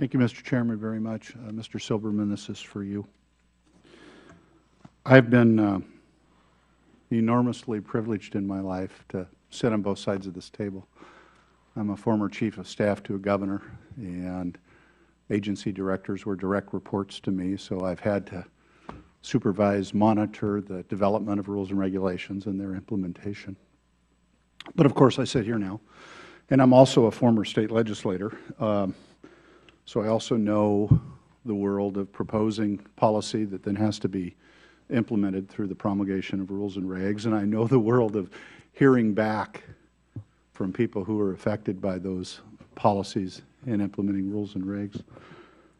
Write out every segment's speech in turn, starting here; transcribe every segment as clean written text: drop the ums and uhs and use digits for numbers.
Thank you, Mr. Chairman, very much. Mr. Silberman, this is for you. I've been enormously privileged in my life to sit on both sides of this table. I'm a former chief of staff to a governor, and agency directors were direct reports to me, so I've had to supervise, monitor the development of rules and regulations and their implementation. But of course, I sit here now, and I'm also a former state legislator, so I also know the world of proposing policy that then has to be implemented through the promulgation of rules and regs, and I know the world of hearing back from people who are affected by those policies and implementing rules and regs.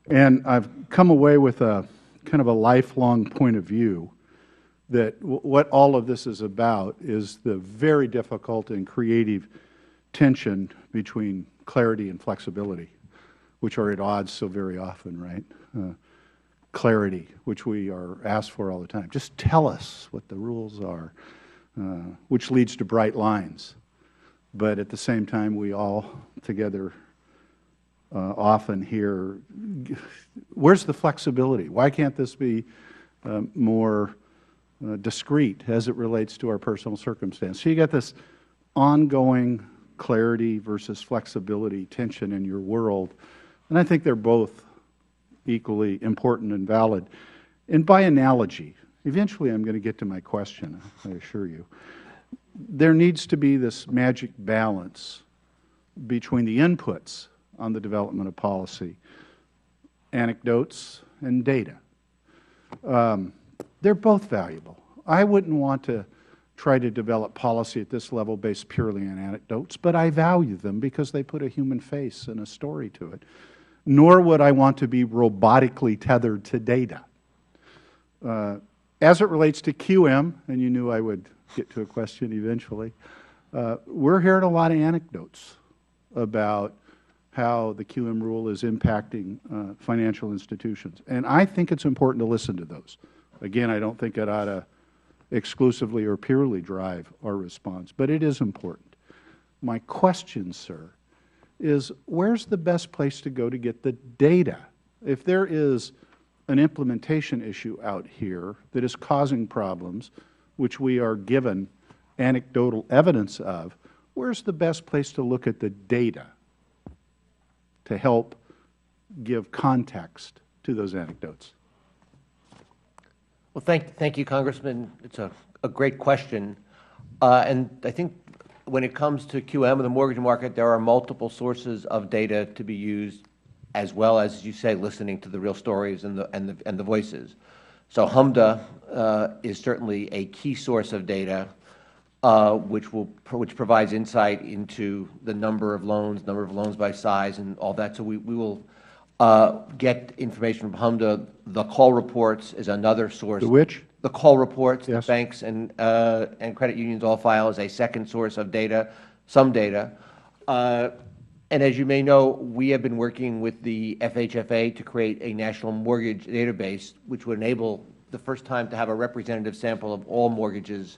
And I've come away with a kind of a lifelong point of view that what all of this is about is the very difficult and creative tension between clarity and flexibility, which are at odds so very often, right? Clarity, which we are asked for all the time. Just tell us what the rules are, which leads to bright lines. But at the same time, we all together often hear, where's the flexibility? Why can't this be more discreet as it relates to our personal circumstance? So you got this ongoing clarity versus flexibility tension in your world, and I think they're both equally important and valid. And by analogy, eventually I'm going to get to my question, I assure you. There needs to be this magic balance between the inputs on the development of policy, anecdotes and data. They're both valuable. I wouldn't want to try to develop policy at this level based purely on anecdotes, but I value them because they put a human face and a story to it. Nor would I want to be robotically tethered to data. As it relates to QM, and you knew I would get to a question eventually, we're hearing a lot of anecdotes about how the QM rule is impacting financial institutions. And I think it's important to listen to those. Again, I don't think it ought to exclusively or purely drive our response, but it is important. My question, sir, is where's the best place to go to get the data? If there is an implementation issue out here that is causing problems, which we are given anecdotal evidence of, where's the best place to look at the data to help give context to those anecdotes? Well, thank you, Congressman. It's a great question. And I think when it comes to QM and the mortgage market, there are multiple sources of data to be used, as well as you say, listening to the real stories and the voices. So HMDA is certainly a key source of data, which provides insight into the number of loans by size, and all that. So we will get information from HMDA. The call reports is another source. The which? The call reports, yes. The banks and credit unions all file as a second source of data, some data. And as you may know, we have been working with the FHFA to create a national mortgage database, which would enable the first time to have a representative sample of all mortgages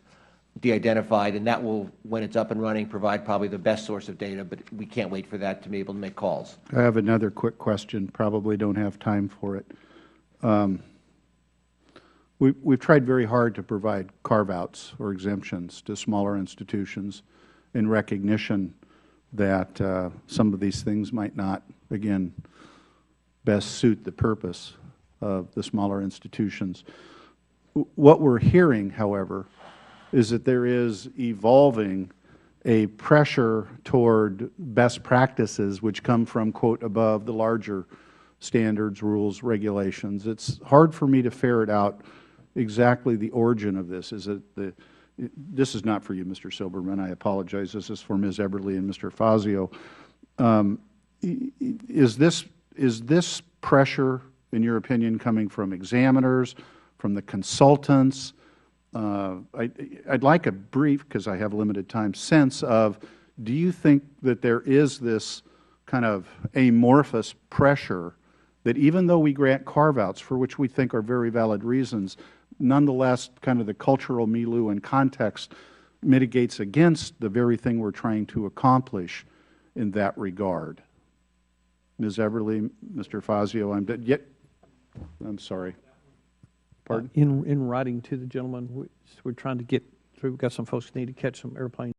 de-identified, and that will, when it's up and running, provide probably the best source of data, but we can't wait for that to be able to make calls. I have another quick question, probably don't have time for it. We've tried very hard to provide carve-outs or exemptions to smaller institutions in recognition that some of these things might not, again, best suit the purpose of the smaller institutions. What we're hearing, however, is that there is evolving a pressure toward best practices which come from, quote, above the larger standards, rules, regulations. It's hard for me to ferret out exactly the origin of this. Is it this is not for you, Mr. Silberman. I apologize. This is for Ms. Eberly and Mr. Fazio. Is this pressure, in your opinion, coming from examiners, from the consultants? I'd like a brief, because I have limited time, sense of, do you think that there is this kind of amorphous pressure that even though we grant carve-outs, for which we think are very valid reasons, nonetheless kind of the cultural milieu and context mitigates against the very thing we're trying to accomplish in that regard? Ms. Everly, Mr. Fazio, I'm sorry. Pardon? In writing to the gentleman, we're trying to get through. We've got some folks who need to catch some airplanes.